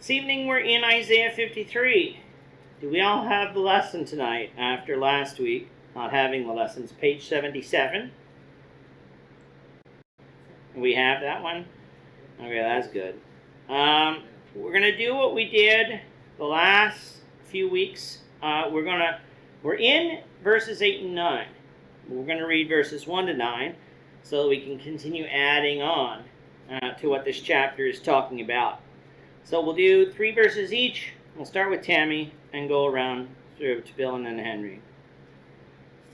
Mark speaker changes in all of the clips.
Speaker 1: This evening we're in Isaiah 53. Do we all have the lesson tonight after last week not having the lessons? Page 77. We have that one? Okay, that's good. We're going to do what we did the last few weeks. We're in verses 8 and 9. We're going to read verses 1 to 9 so that we can continue adding on to what this chapter is talking about. So we'll do 3 verses each. We'll start with Tammy and go around through to Bill and then Henry.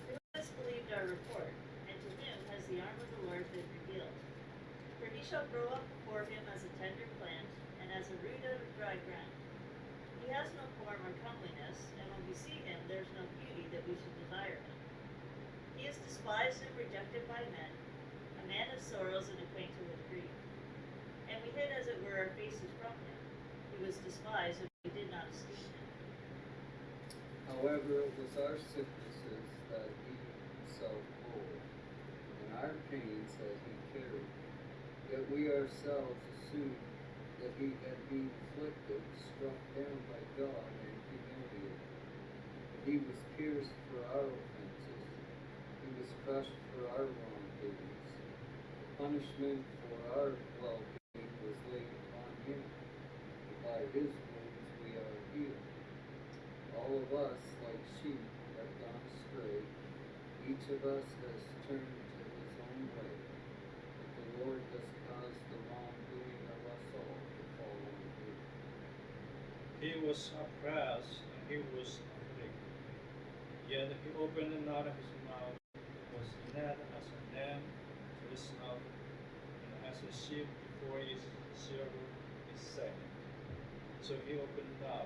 Speaker 2: Who has believed our report, and to him has the arm of the Lord been revealed? For he shall grow up before him as a tender plant, and as a root out of dry ground. He has no form or comeliness, and when we see him, there is no beauty that we should desire him. He is despised and rejected by men, a man of sorrows and acquainted with grief. And we hid, as it were, our faces from him. He was despised, and we did not esteem him.
Speaker 3: However, it was our sicknesses that he himself bore, and our pains that he carried. Yet we ourselves assumed that he had been afflicted, struck down by God, and humiliated. But he was pierced for our offenses, he was crushed for our wrongdoings. The punishment for our well-being was laid upon him, and by his wounds we are healed. All of us, like sheep, have gone astray. Each of us has turned to his own way. But the Lord has caused the wrongdoing of us all to fall on him.
Speaker 4: He was oppressed and he was afflicted. Yet he opened not his mouth. He was led as a lamb to the slaughter, and as a sheep before his shearer is silent. So he opened not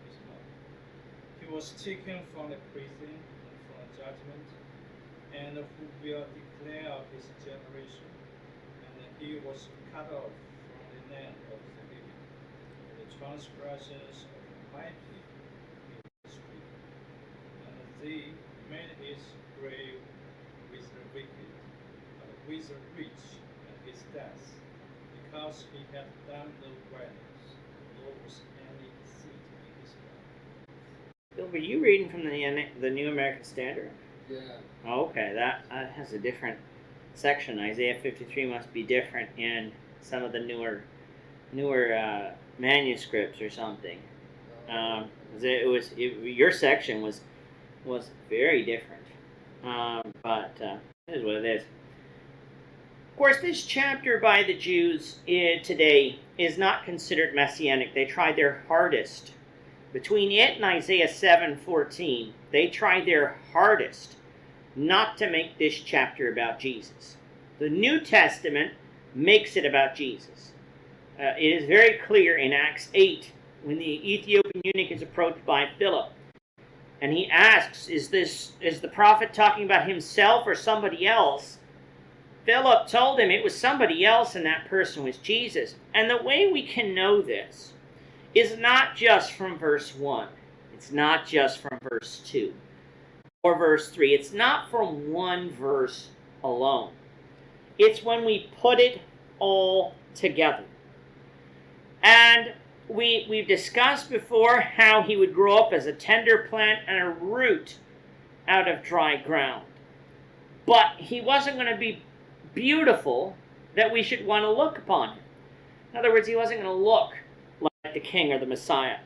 Speaker 4: his mouth. He was taken from the prison and from judgment, and who will declare his generation? And he was cut off from the land of the living. The transgressions of my people he was stricken, and they made his grave with the wicked, with the rich, and his death, because he had done no violence, nor was any deceit in his mouth.
Speaker 1: Bill, were you reading from the New American Standard?
Speaker 3: Yeah.
Speaker 1: Oh, okay, that has a different section. Isaiah 53 must be different in some of the newer manuscripts or something. Your section was very different, but it is what it is. Of course, this chapter by the Jews today is not considered messianic. They tried their hardest. Between it and Isaiah 7:14, they tried their hardest not to make this chapter about Jesus. The New Testament makes it about Jesus. It is very clear in Acts 8 when the Ethiopian eunuch is approached by Philip, and he asks, is the prophet talking about himself or somebody else? Philip told him it was somebody else, and that person was Jesus. And the way we can know this is not just from verse 1. It's not just from verse 2 or verse 3. It's not from one verse alone. It's when we put it all together. And we've discussed before how he would grow up as a tender plant and a root out of dry ground. But he wasn't going to be beautiful that we should want to look upon him. In other words, he wasn't going to look like the king or the Messiah.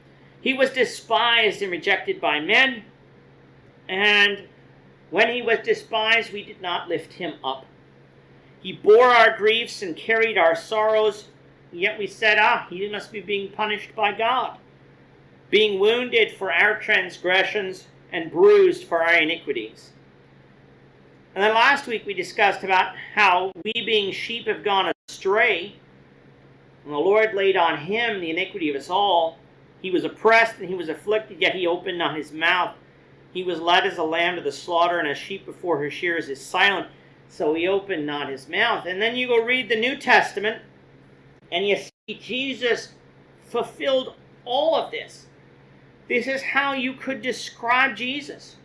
Speaker 1: He was despised and rejected by men, and when he was despised, we did not lift him up. He bore our griefs and carried our sorrows, yet we said, he must be being punished by God, being wounded for our transgressions and bruised for our iniquities. And then last week we discussed about how we being sheep have gone astray, and the Lord laid on him the iniquity of us all. He was oppressed and he was afflicted, yet he opened not his mouth. He was led as a lamb to the slaughter, and a sheep before her shearers is silent, so he opened not his mouth. And then you go read the New Testament, and you see Jesus fulfilled all of this. This is how you could describe Jesus.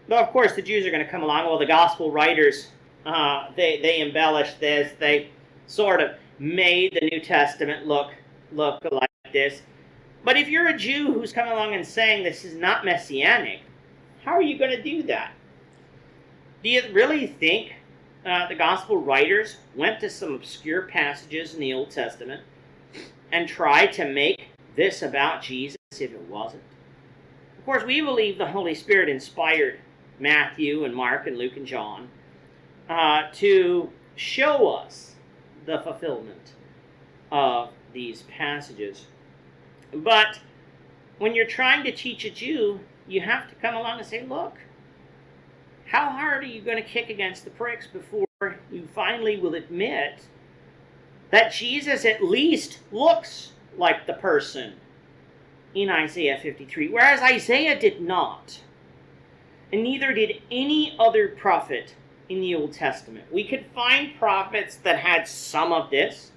Speaker 1: But of course, the Jews are going to come along. Well, the gospel writers, they embellished this. They sort of made the New Testament look look like this. But if you're a Jew who's coming along and saying this is not messianic, how are you going to do that? Do you really think the gospel writers went to some obscure passages in the Old Testament and tried to make this about Jesus if it wasn't? Of course, we believe the Holy Spirit inspired Matthew and Mark and Luke and John to show us the fulfillment of these passages. But when you're trying to teach a Jew, you have to come along and say, look, how hard are you going to kick against the pricks before you finally will admit that Jesus at least looks like the person in Isaiah 53, whereas Isaiah did not, and neither did any other prophet in the Old Testament. We could find prophets that had some of this,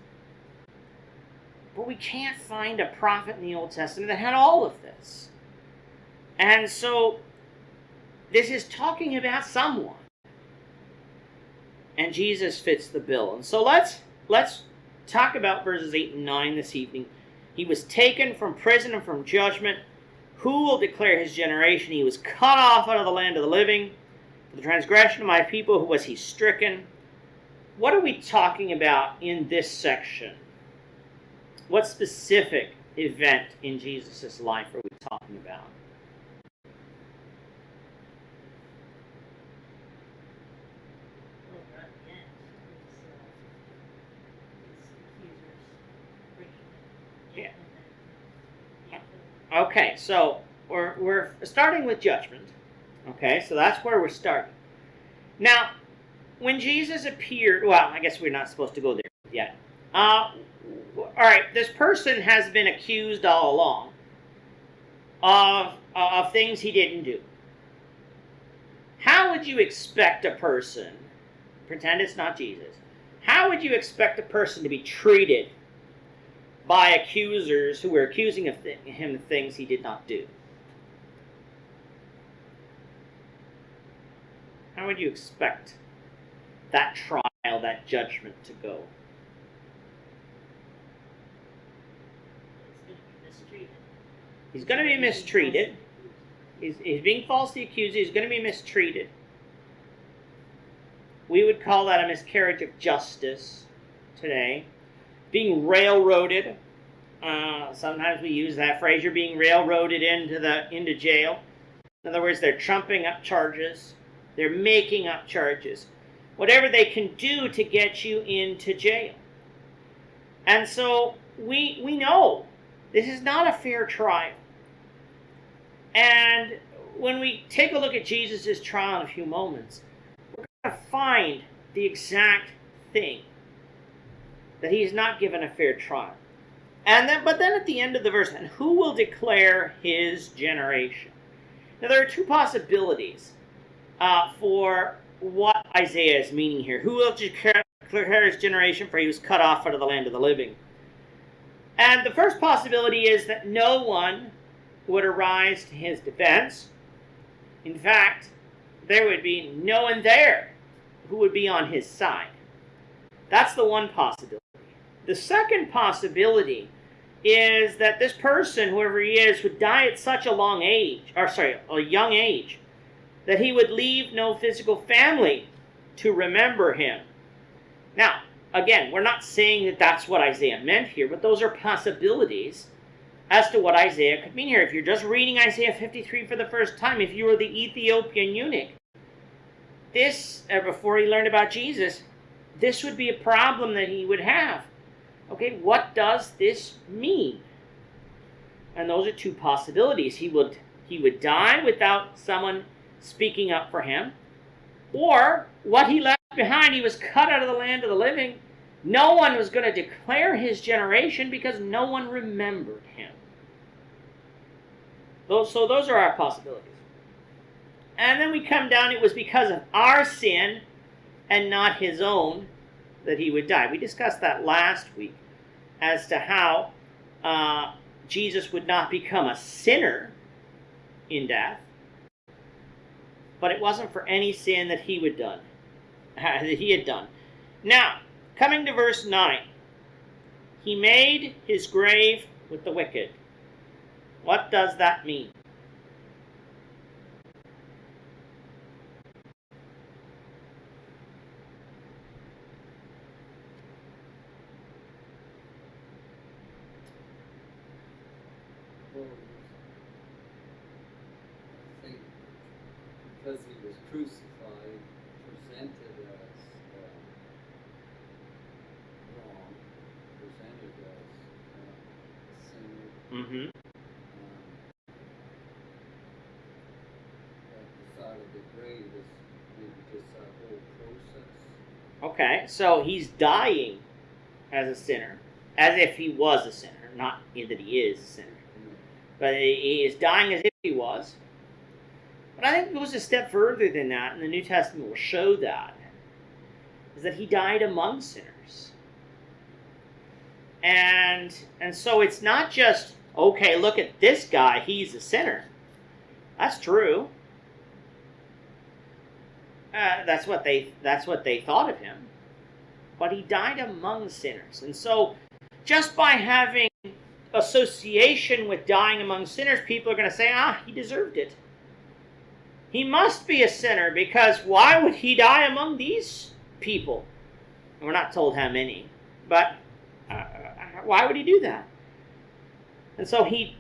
Speaker 1: but we can't find a prophet in the Old Testament that had all of this. And so this is talking about someone, and Jesus fits the bill. And so let's talk about verses 8 and 9 this evening. He was taken from prison and from judgment. Who will declare his generation? He was cut off out of the land of the living. For the transgression of my people, who was he stricken? What are we talking about in this section? What specific event in Jesus' life are we talking about?
Speaker 2: Well, right at the end, it's accusers bringing him.
Speaker 1: Yeah. Okay, so we're starting with judgment. Okay, so that's where we're starting. Now, when Jesus appeared, well, I guess we're not supposed to go there yet. All right, this person has been accused all along of things he didn't do. How would you expect a person, pretend it's not Jesus, how would you expect a person to be treated by accusers who were accusing him of things he did not do? How would you expect that trial, that judgment to go? He's going to be mistreated. He's being falsely accused. He's going to be mistreated. We would call that a miscarriage of justice today. Being railroaded. Sometimes we use that phrase. You're being railroaded into jail. In other words, they're trumping up charges. They're making up charges. Whatever they can do to get you into jail. And so we know this is not a fair trial. And when we take a look at Jesus' trial in a few moments, we're going to find the exact thing. That he's not given a fair trial. But then at the end of the verse, and who will declare his generation? Now there are two possibilities for what Isaiah is meaning here. Who will declare his generation? For he was cut off out of the land of the living. And the first possibility is that no one would arise to his defense. In fact, there would be no one there who would be on his side. That's the one possibility. The second possibility is that this person, whoever he is, would die at such a young age, that he would leave no physical family to remember him. Now, again, we're not saying that that's what Isaiah meant here, but those are possibilities as to what Isaiah could mean here. If you're just reading Isaiah 53 for the first time, if you were the Ethiopian eunuch, before he learned about Jesus, this would be a problem that he would have. Okay, what does this mean? And those are two possibilities. He would die without someone speaking up for him, or what he left behind, he was cut out of the land of the living. No one was going to declare his generation because no one remembered him. So those are our possibilities. And then we come down, it was because of our sin and not his own that he would die. We discussed that last week as to how Jesus would not become a sinner in death, but it wasn't for any sin that he had done. Now, coming to verse 9. He made his grave with the wicked. What does that mean?
Speaker 3: Well, I think because he was crucified, presented as wrong, presented as sinner.
Speaker 1: Mm-hmm.
Speaker 3: The thought of the grave is maybe just that whole process.
Speaker 1: Okay, so he's dying as a sinner, as if he was a sinner, not that he is a sinner. But he is dying as if he was. But I think it goes a step further than that, and the New Testament will show that, is that he died among sinners. And so it's not just, okay, look at this guy, he's a sinner. That's true. That's what they thought of him. But he died among sinners. And so just by having association with dying among sinners, people are going to say, he deserved it. He must be a sinner, because why would he die among these people? And we're not told how many, but why would he do that? And so he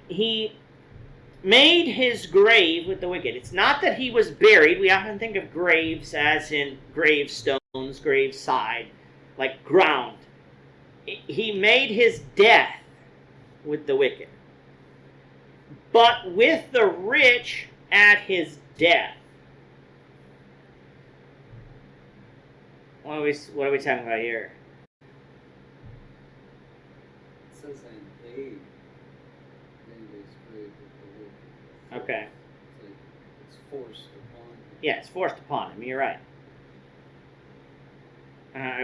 Speaker 1: made his grave with the wicked. It's not that he was buried. We often think of graves as in gravestones, graveside, like ground. He made his death with the wicked, but with the rich at his death. What are we talking about here?
Speaker 3: It says, and they made his grave with the wicked.
Speaker 1: Okay.
Speaker 3: It's like it's forced upon him.
Speaker 1: Yeah, it's forced upon him. You're right.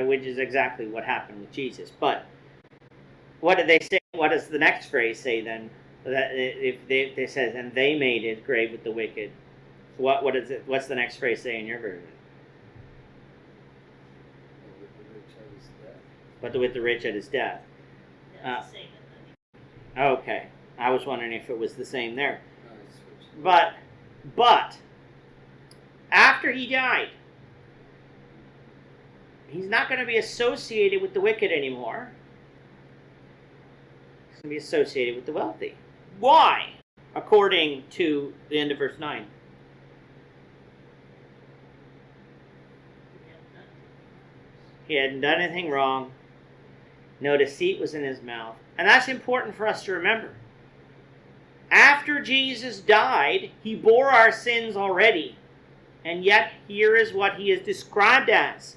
Speaker 1: Which is exactly what happened with Jesus. But what did they say? What does the next phrase say then? That if they says, and they made his grave with the wicked. What is it? What's the next phrase say in your version?
Speaker 3: With the rich at his death.
Speaker 1: But with the rich at his death.
Speaker 2: Yeah, it's the same.
Speaker 1: Okay, I was wondering if it was the same there.
Speaker 3: No, I switched.
Speaker 1: But after he died, he's not going to be associated with the wicked anymore. He's going to be associated with the wealthy. Why? According to the end of verse 9. He hadn't done anything wrong. No deceit was in his mouth. And that's important for us to remember. After Jesus died, he bore our sins already. And yet, here is what he is described as.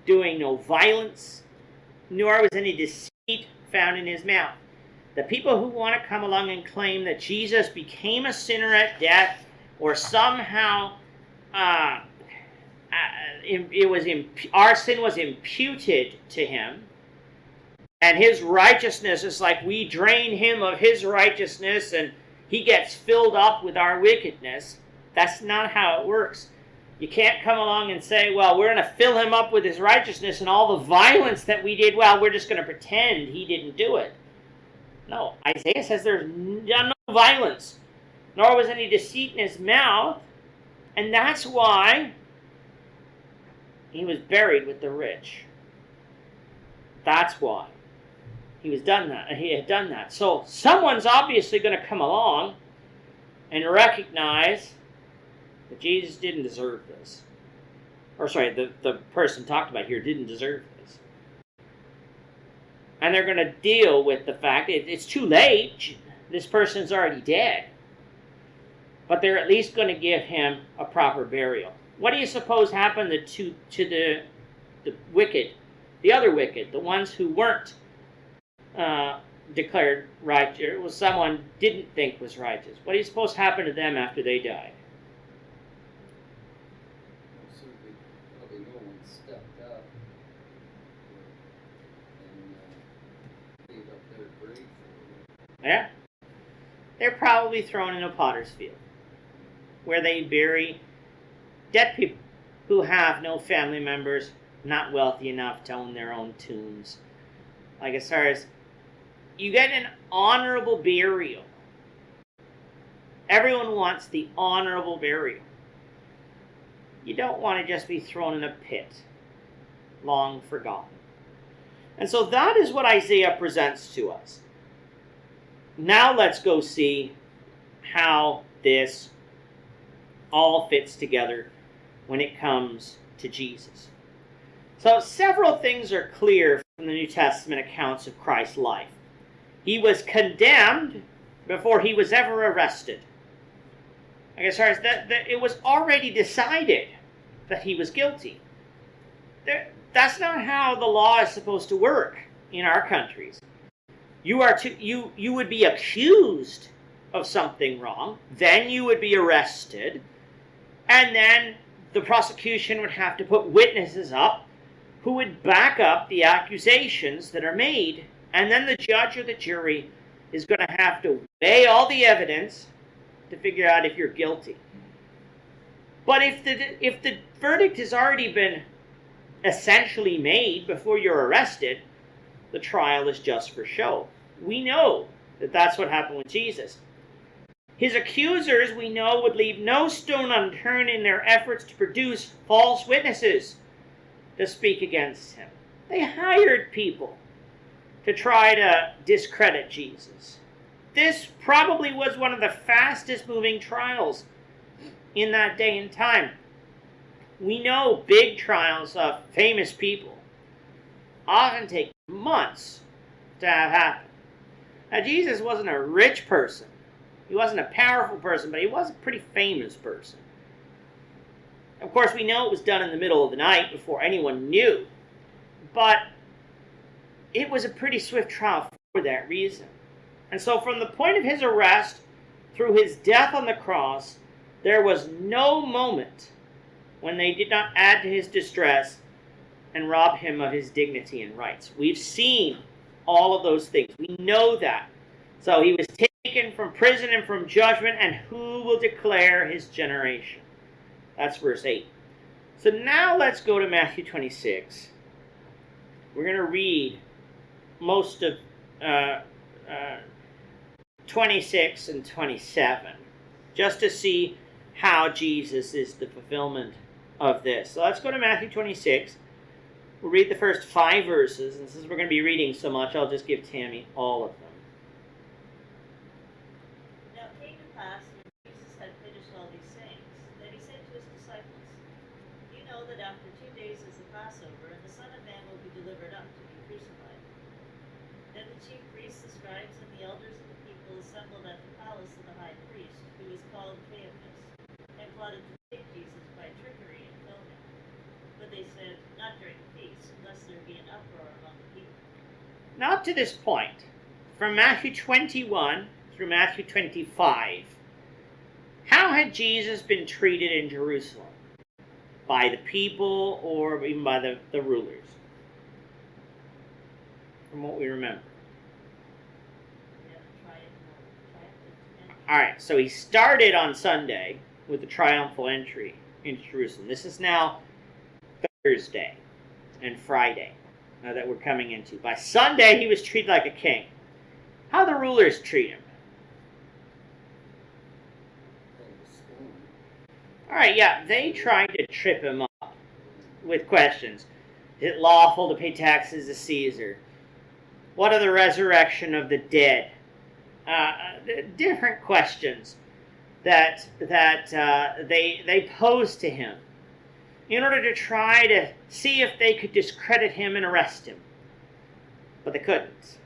Speaker 1: Doing no violence, nor was any deceit found in his mouth. The people who want to come along and claim that Jesus became a sinner at death, or somehow our sin was imputed to him, and his righteousness is like we drain him of his righteousness and he gets filled up with our wickedness. That's not how it works. You can't come along and say, well, we're going to fill him up with his righteousness, and all the violence that we did, well, we're just going to pretend he didn't do it. No, Isaiah says there's no violence, nor was any deceit in his mouth, and that's why he was buried with the rich. That's why he had done that. So someone's obviously going to come along and recognize that Jesus didn't deserve this. Or sorry, the person talked about here didn't deserve this. And they're going to deal with the fact that it's too late. This person's already dead. But they're at least going to give him a proper burial. What do you suppose happened to the wicked, the other wicked, the ones who weren't declared righteous, was someone didn't think was righteous? What do you suppose happened to them after they died?
Speaker 3: Well, certainly, probably no one stepped up and gave up their grave for them.
Speaker 1: Yeah. They're probably thrown in a potter's field, where they bury dead people who have no family members, not wealthy enough to own their own tombs. Like as far as you get an honorable burial. Everyone wants the honorable burial. You don't want to just be thrown in a pit, long forgotten. And so that is what Isaiah presents to us. Now let's go see how this all fits together when it comes to Jesus. So several things are clear from the New Testament accounts of Christ's life. He was condemned before he was ever arrested. Like as far as that, it was already decided that he was guilty. That's not how the law is supposed to work in our countries. You would be accused of something wrong, then you would be arrested, and then the prosecution would have to put witnesses up who would back up the accusations that are made, and then the judge or the jury is going to have to weigh all the evidence to figure out if you're guilty. But if the verdict has already been essentially made before you're arrested, the trial is just for show. We know that that's what happened with Jesus. His accusers, we know, would leave no stone unturned in their efforts to produce false witnesses to speak against him. They hired people to try to discredit Jesus. This probably was one of the fastest moving trials in that day and time. We know big trials of famous people often take months to have happen. Now, Jesus wasn't a rich person. He wasn't a powerful person, but he was a pretty famous person. Of course, we know it was done in the middle of the night before anyone knew. But it was a pretty swift trial for that reason. And so from the point of his arrest through his death on the cross, there was no moment when they did not add to his distress and rob him of his dignity and rights. We've seen all of those things. We know that. So he was taken from prison and from judgment, and who will declare his generation? That's verse 8. So now let's go to Matthew 26. We're going to read most of 26 and 27, just to see how Jesus is the fulfillment of this. So let's go to Matthew 26. We'll read the first 5 verses, and since we're going to be reading so much, I'll just give Tammy all of them.
Speaker 2: Now it came to pass, when Jesus had finished all these sayings, that he said to his disciples, "You know that after 2 days is the Passover, and the Son of Man will be delivered up to be crucified." Then the chief priests, the scribes, and the elders of the people assembled at the palace of the high priest, who was called Caiaphas, and plotted to take Jesus by trickery and kill him. But they said, "Not during the feast, lest there be an uproar among the people."
Speaker 1: Now up to this point, from Matthew 21 through Matthew 25, how had Jesus been treated in Jerusalem? By the people or even by the rulers? From what we remember. Alright, so he started on Sunday with the triumphal entry into Jerusalem. This is now Thursday and Friday that we're coming into. By Sunday, he was treated like a king. How the rulers treat him? Alright, yeah, they tried to trip him up with questions. Is it lawful to pay taxes to Caesar? What of the resurrection of the dead? Different questions that they posed to him in order to try to see if they could discredit him and arrest him. But they couldn't.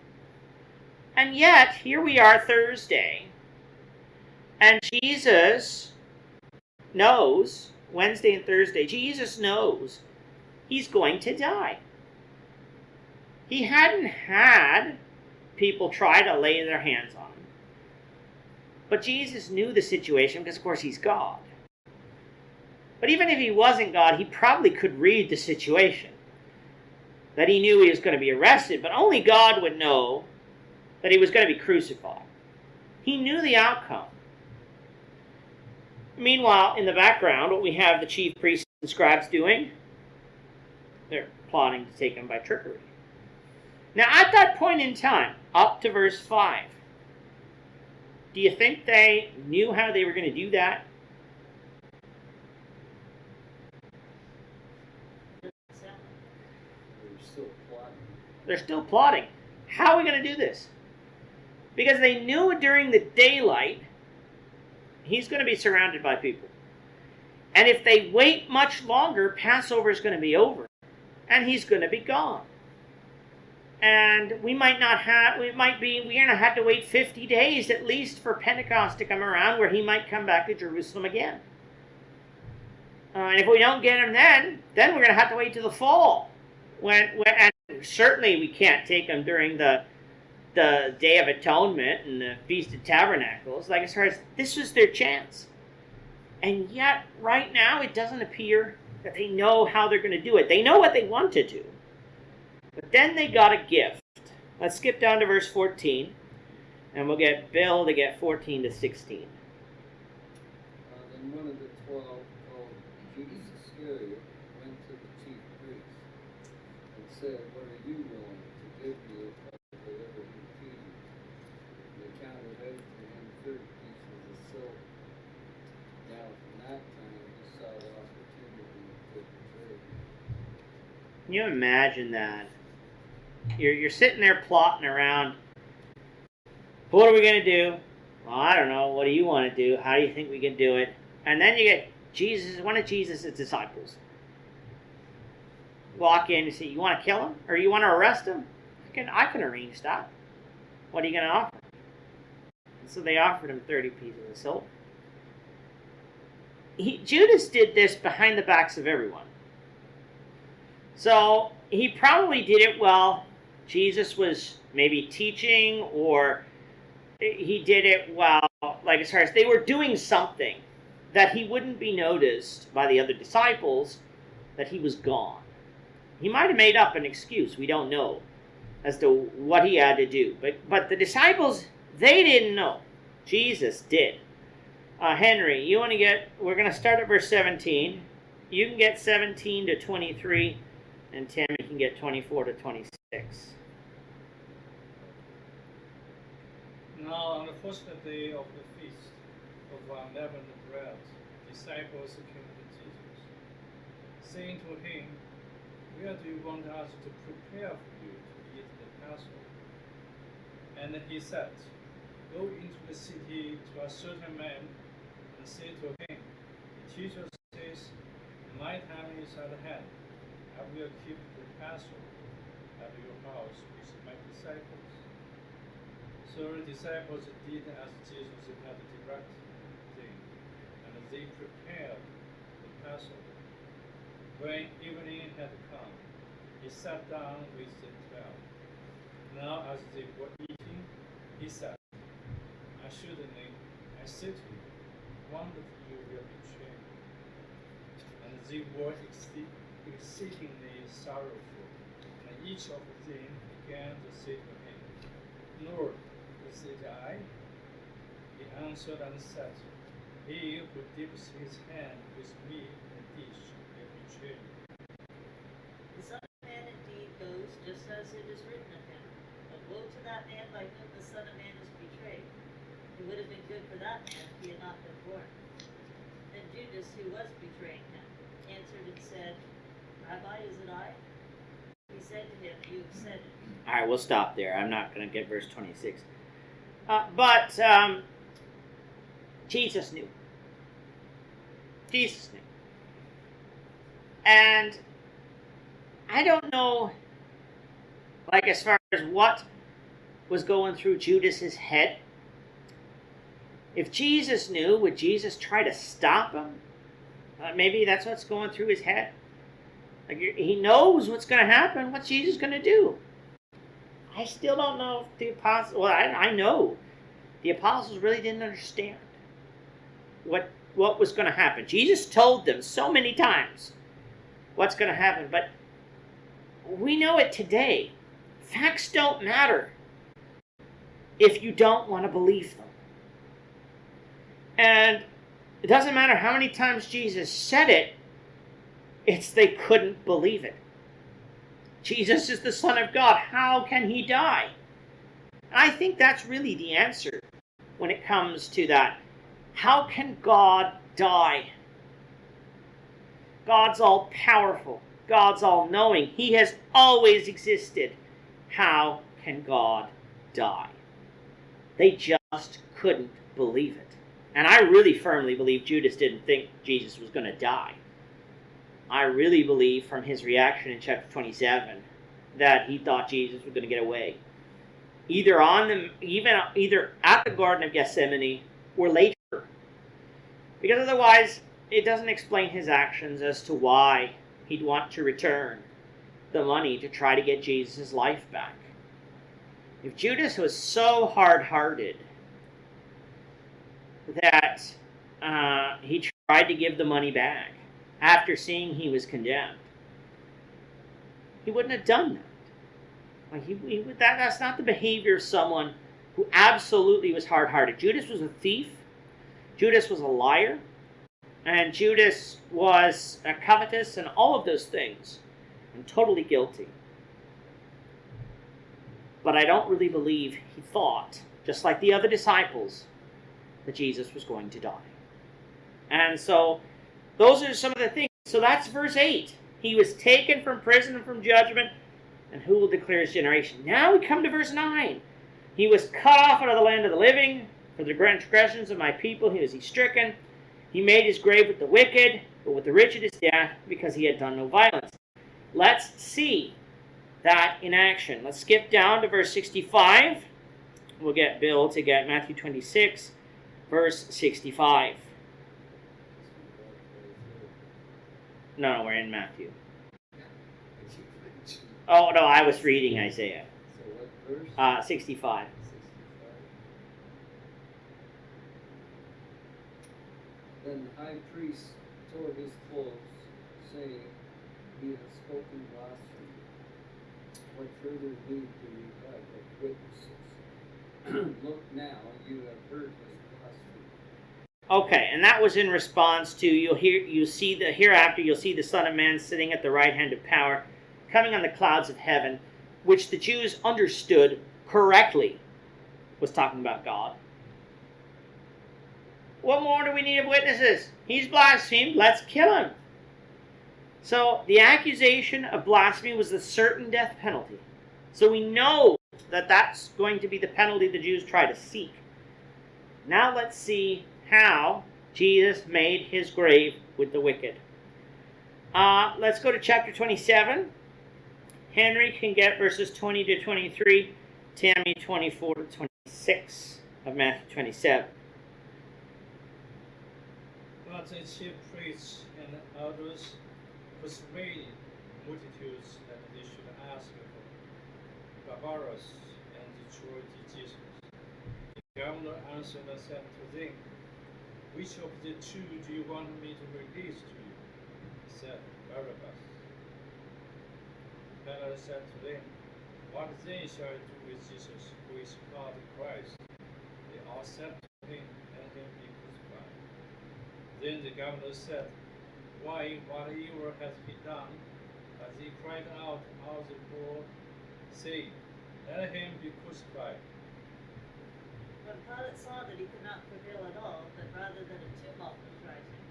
Speaker 1: And yet, here we are Thursday, and Jesus knows, Wednesday and Thursday, Jesus knows he's going to die. He hadn't had people try to lay their hands on him. But Jesus knew the situation because, of course, he's God. But even if he wasn't God, he probably could read the situation. That he knew he was going to be arrested, but only God would know that he was going to be crucified. He knew the outcome. Meanwhile, in the background, what we have the chief priests and scribes doing, they're plotting to take him by trickery. Now, at that point in time, up to verse 5, do you think they knew how they were going to do that?
Speaker 3: They're still plotting.
Speaker 1: They're still plotting. How are we going to do this? Because they knew during the daylight, he's going to be surrounded by people. And if they wait much longer, Passover is going to be over. And he's going to be gone. And we're going to have to wait 50 days at least for Pentecost to come around, where he might come back to Jerusalem again. And if we don't get him then we're going to have to wait till the fall. And certainly we can't take him during the Day of Atonement and the Feast of Tabernacles. Like, as far as this was their chance. And yet, right now, it doesn't appear that they know how they're going to do it. They know what they want to do. But then they got a gift. Let's skip down to verse 14. And we'll get Bill to get 14 to 16.
Speaker 3: Then one of the 12, called Judas Iscariot, went to the chief priests and said, "What are you willing to give me if I deliver him to you?" And they counted out to him 30 pieces of silver. Now from that time he saw the opportunity to betray him.
Speaker 1: Can you imagine that? You're sitting there plotting around. What are we going to do? Well, I don't know. What do you want to do? How do you think we can do it? And then you get one of Jesus' disciples walk in and say, "You want to kill him? Or you want to arrest him? I can arrange that. What are you going to offer?" And so they offered him 30 pieces of silver. Judas did this behind the backs of everyone. So he probably did it while Jesus was maybe teaching, or he did it while, like, as far as they were doing something that he wouldn't be noticed by the other disciples, that he was gone. He might have made up an excuse, we don't know, as to what he had to do. But the disciples, they didn't know. Jesus did. Henry, we're going to start at verse 17. You can get 17 to 23, and Tim, you can get 24 to 26.
Speaker 4: Now on the first day of the feast of unleavened bread, disciples came to Jesus, saying to him, "Where do you want us to prepare for you to eat the Passover?" And he said, "Go into the city to a certain man and say to him, 'The teacher says, my time is at hand. I will keep the Passover at your house with my disciples.'" So the disciples did as Jesus had directed them, and they prepared the Passover. When evening had come, he sat down with the 12. Now as they were eating, he said, "Assuredly, I say to you, one of you will betray me." And they were exceedingly sorrowful, and each of them began to say to him, "Lord, is it I?" He answered and said, "He who dips his hand with me in the dish will betray me."
Speaker 2: The Son of Man indeed goes just as it is written of him. But woe to that man by whom the Son of Man is betrayed. It would have been good for that man if he had not been born. Then Judas, who was betraying him, answered and said, "Rabbi, is it I?" He said to him, "You have said it."
Speaker 1: All right, we'll stop there. I'm not going to get verse 26. Jesus knew. Jesus knew. And I don't know, like, as far as what was going through Judas's head. If Jesus knew, would Jesus try to stop him? Maybe that's what's going through his head. Like, he knows what's going to happen. What's Jesus going to do? I still don't know if the apostles... Well, I know the apostles really didn't understand what was going to happen. Jesus told them so many times what's going to happen. But we know it today. Facts don't matter if you don't want to believe them. And it doesn't matter how many times Jesus said it, it's they couldn't believe it. Jesus is the Son of God. How can he die? And I think that's really the answer when it comes to that. How can God die? God's all powerful. God's all knowing. He has always existed. How can God die? They just couldn't believe it. And I really firmly believe Judas didn't think Jesus was going to die. I really believe from his reaction in chapter 27 that he thought Jesus was going to get away. Either at the Garden of Gethsemane or later. Because otherwise, it doesn't explain his actions as to why he'd want to return the money to try to get Jesus' life back. If Judas was so hard-hearted that he tried to give the money back after seeing he was condemned, he wouldn't have done that. That's not the behavior of someone who absolutely was hard-hearted. Judas was a thief. Judas was a liar. And Judas was covetous and all of those things. And totally guilty. But I don't really believe he thought, just like the other disciples, that Jesus was going to die. And so, those are some of the things. So that's verse 8. He was taken from prison and from judgment, and who will declare his generation? Now we come to verse 9. He was cut off out of the land of the living. For the transgressions of my people he was stricken. He made his grave with the wicked, but with the rich at his death, because he had done no violence. Let's see that in action. Let's skip down to verse 65. We'll get Bill to get Matthew 26, verse 65. No, we're in Matthew. Oh, no, I was reading Isaiah.
Speaker 3: So what verse?
Speaker 1: 65.
Speaker 3: 65. Then the high priest tore his clothes, saying, He has spoken blasphemy. What further need do we have of witnesses? Look now, you have heard his blasphemy.
Speaker 1: Okay, and that was in response to you'll see the Son of Man sitting at the right hand of power, coming on the clouds of heaven, which the Jews understood correctly was talking about God. What more do we need of witnesses? He's blasphemed. Let's kill him. So the accusation of blasphemy was the certain death penalty. So we know that that's going to be the penalty the Jews try to seek. Now let's see how Jesus made his grave with the wicked. Let's go to chapter 27. Henry can get verses 20 to 23. Tammy 24 to 26 of Matthew 27.
Speaker 4: But the chief priests and elders persuaded multitudes that they should ask for Barabbas and destroy Jesus. The governor answered and said to them, Which of the two do you want me to release to you? He said, Barabbas. Pilate said to them, What then shall I do with Jesus, who is called Christ? They all said to him, Let him be crucified. Then the governor said, Why, what evil has he done? As he cried out all the more, saying, Let him be crucified.
Speaker 2: When Pilate saw that he could not prevail at all, but rather that a tumult was rising,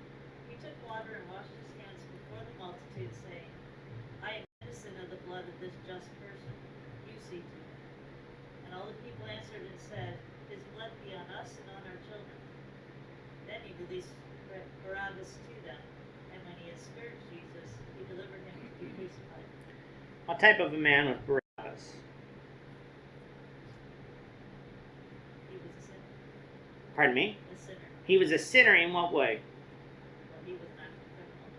Speaker 2: he took water and washed his hands before the multitude, saying, I am innocent of the blood of this just person. You see to it. And all the people answered and said, His blood be on us and on our children. Then he released Barabbas to them, and when he had scourged Jesus, he delivered him to be crucified.
Speaker 1: What type of a man was Barabbas?
Speaker 2: He was a sinner.
Speaker 1: Pardon me?
Speaker 2: A sinner.
Speaker 1: He was a sinner in what way?
Speaker 2: Well, he was not a criminal.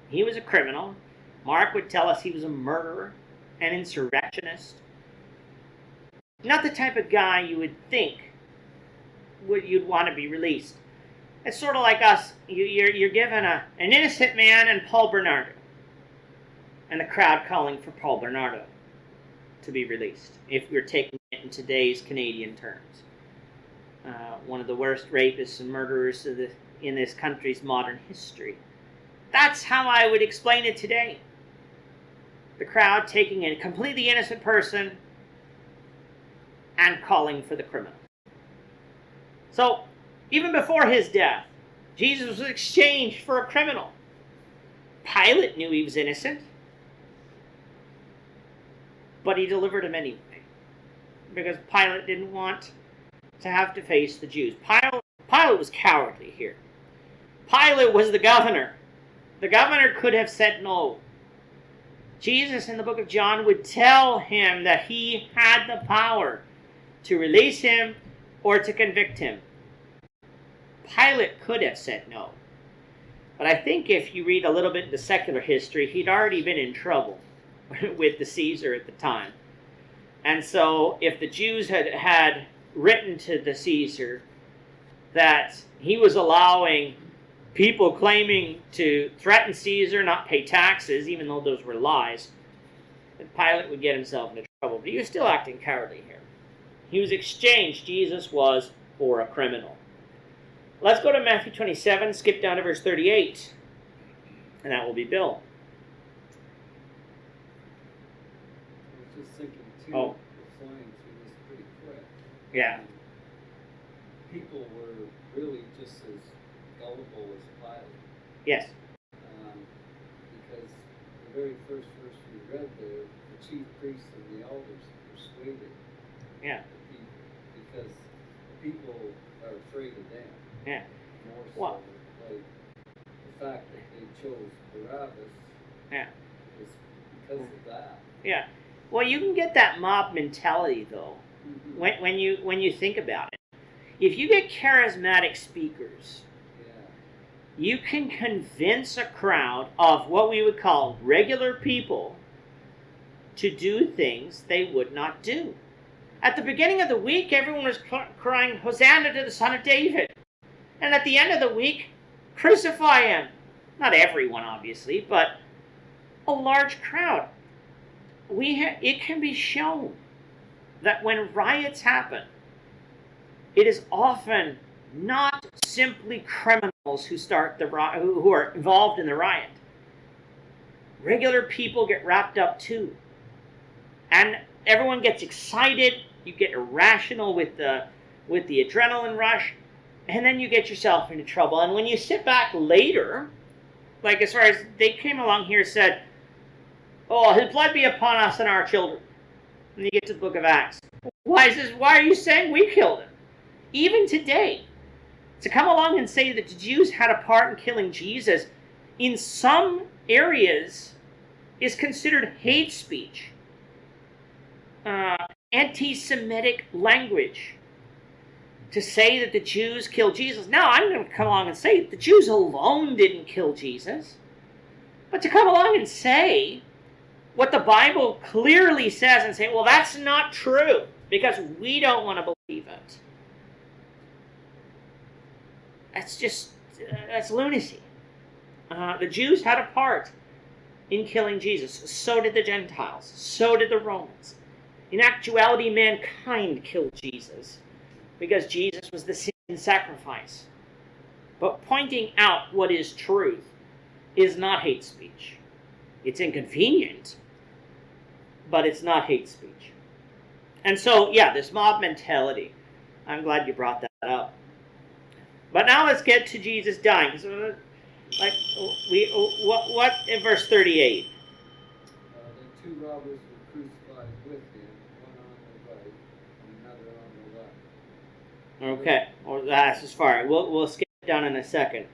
Speaker 1: He was a criminal. Mark would tell us he was a murderer, an insurrectionist. Not the type of guy you would think you'd want to be released. It's sort of like us. You're given an innocent man and Paul Bernardo, and the crowd calling for Paul Bernardo to be released, if we're taking it in today's Canadian terms. One of the worst rapists and murderers in this country's modern history. That's how I would explain it today. the crowd taking a completely innocent person and calling for the criminal. So, even before his death, Jesus was exchanged for a criminal. Pilate knew he was innocent, but he delivered him anyway, because Pilate didn't want to have to face the Jews. Pilate was cowardly here. Pilate was the governor. The governor could have said no. Jesus in the book of John would tell him that he had the power to release him or to convict him. Pilate could have said no. But I think if you read a little bit into secular history, he'd already been in trouble with the Caesar at the time. And so if the Jews had written to the Caesar that he was allowing people claiming to threaten Caesar, not pay taxes, even though those were lies, then Pilate would get himself into trouble. But he was still acting cowardly here. He was exchanged, Jesus was, for a criminal. Let's go to Matthew 27, skip down to verse 38, and that will be Bill.
Speaker 3: I was just thinking, too,
Speaker 1: Oh.
Speaker 3: we're flying through this pretty quick.
Speaker 1: Yeah.
Speaker 3: People were really just as gullible as Pilate.
Speaker 1: Yes.
Speaker 3: Because the very first verse we read there, the chief priests and the elders persuaded
Speaker 1: Yeah.
Speaker 3: the people, because the people are afraid of them.
Speaker 1: Yeah.
Speaker 3: More so,
Speaker 1: Well-
Speaker 3: like the fact that they chose Barabbas
Speaker 1: Yeah.
Speaker 3: is because of that.
Speaker 1: Yeah. Well, you can get that mob mentality, though,
Speaker 3: Mm-hmm.
Speaker 1: when you think about it. If you get charismatic speakers,
Speaker 3: Yeah.
Speaker 1: you can convince a crowd of what we would call regular people to do things they would not do. At the beginning of the week, everyone was crying, "Hosanna to the Son of David." And at the end of the week, crucify him. Not everyone, obviously, but a large crowd. It can be shown that when riots happen, it is often not simply criminals who are involved in the riot. Regular people get wrapped up too. And everyone gets excited. You get irrational with the adrenaline rush. And then you get yourself into trouble. And when you sit back later, like as far as they came along here and said, "Oh, his blood be upon us and our children." And you get to the book of Acts. Why are you saying we killed him? Even today, to come along and say that the Jews had a part in killing Jesus, in some areas, is considered hate speech, anti-Semitic language. To say that the Jews killed Jesus. Now, I'm going to come along and say the Jews alone didn't kill Jesus. But to come along and say what the Bible clearly says and say, well, that's not true because we don't want to believe it. That's lunacy. The Jews had a part in killing Jesus. So did the Gentiles. So did the Romans. In actuality, mankind killed Jesus, because Jesus was the sin sacrifice. But pointing out what is truth is not hate speech. It's inconvenient, but it's not hate speech. And so, yeah, this mob mentality. I'm glad you brought that up. But now let's get to Jesus dying. What in verse 38?
Speaker 3: The two robbers were crucified with him, one on the right and another on the left.
Speaker 1: Okay, well, that's as far. We'll skip down in a second.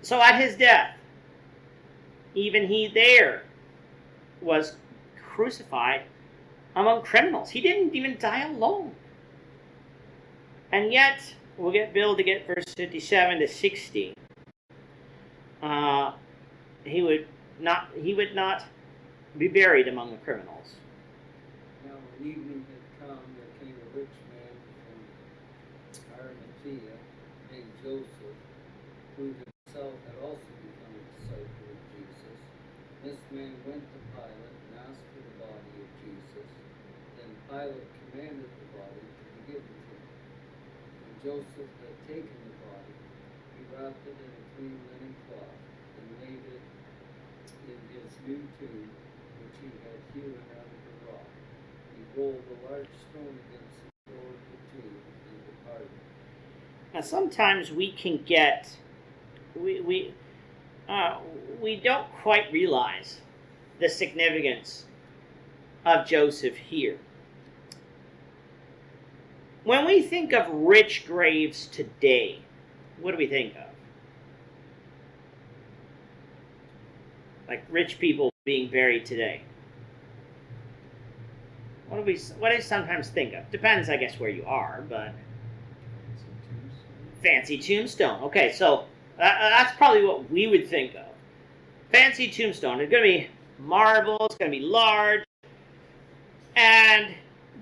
Speaker 1: So at his death, even he there was crucified among criminals. He didn't even die alone. And yet, we'll get Bill to get verse 57 to 60. He would not be buried among the criminals.
Speaker 3: Now when evening had come, there came a rich man from Arimathea named Joseph, who himself had also become a disciple of Jesus. This man went to Pilate and asked for the body of Jesus. Then Pilate commanded the body to be given to him. When Joseph had taken the body, he wrapped it in a clean linen cloth and laid it in his new tomb which he had hewn out of the rock. He rolled a large stone against the door of the tomb and departed.
Speaker 1: Now, sometimes we can get, we don't quite realize the significance of Joseph here. When we think of rich graves today, what do we think of? Like rich people being buried today. What do you sometimes think of? Depends, I guess, where you are, but fancy tombstone. Okay, so that's probably what we would think of. Fancy tombstone. It's going to be marble. It's going to be large, and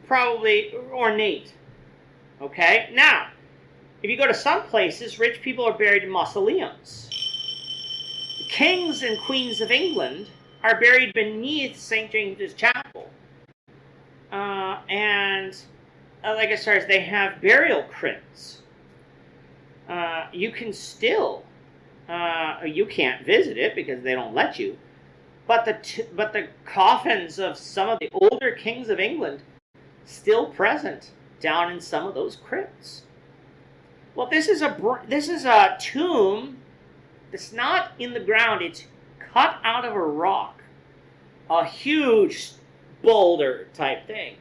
Speaker 1: probably ornate. Okay. Now, if you go to some places, rich people are buried in mausoleums. The kings and queens of England are buried beneath St. James's Chapel. Like I said, they have burial crypts. You can still, you can't visit it because they don't let you. But the coffins of some of the older kings of England still present down in some of those crypts. Well, this is a tomb that's not in the ground. It's cut out of a rock, a huge boulder type thing.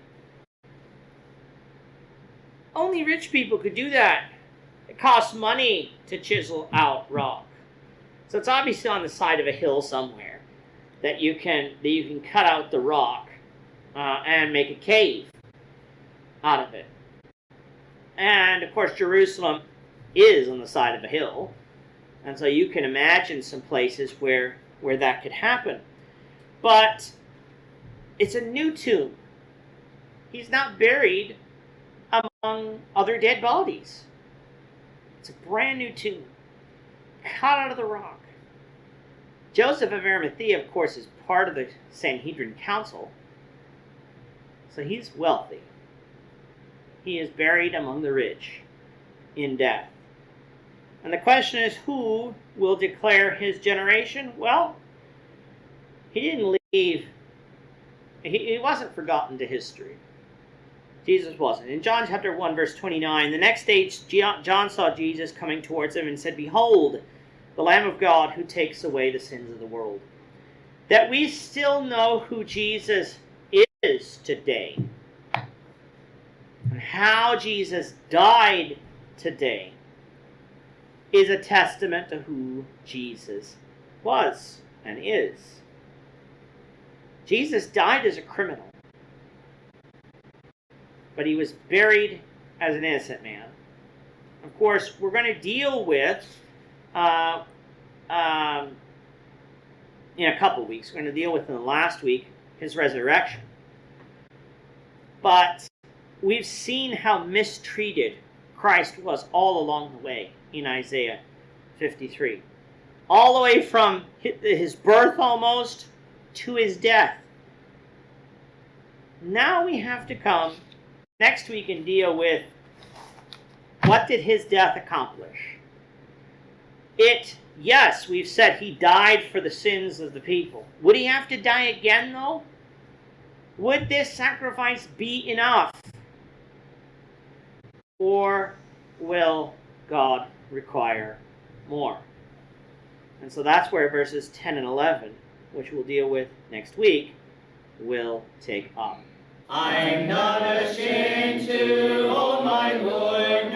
Speaker 1: Only rich people could do that. It costs money to chisel out rock, so it's obviously on the side of a hill somewhere that you can cut out the rock and make a cave out of it. And of course, Jerusalem is on the side of a hill, and so you can imagine some places where that could happen. But it's a new tomb. He's not buried among other dead bodies. It's a brand new tomb, cut out of the rock. Joseph of Arimathea, of course, is part of the Sanhedrin Council, so he's wealthy. He is buried among the rich in death. And the question is, who will declare his generation? Well, he didn't leave. He wasn't forgotten to history. Jesus wasn't. In John chapter 1, verse 29, the next day John saw Jesus coming towards him and said, "Behold, the Lamb of God who takes away the sins of the world." That we still know who Jesus is today, and how Jesus died today, is a testament to who Jesus was and is. Jesus died as a criminal, but he was buried as an innocent man. Of course, we're going to deal with, in a couple weeks, we're going to deal with in the last week, his resurrection. But we've seen how mistreated Christ was all along the way in Isaiah 53. All the way from his birth almost to his death. Now we have to come next week and deal with, what did his death accomplish? Yes, we've said he died for the sins of the people. Would he have to die again, though? Would this sacrifice be enough? Or will God require more? And so that's where verses 10 and 11, which we'll deal with next week, will take up.
Speaker 5: I'm not ashamed to hold my Lord,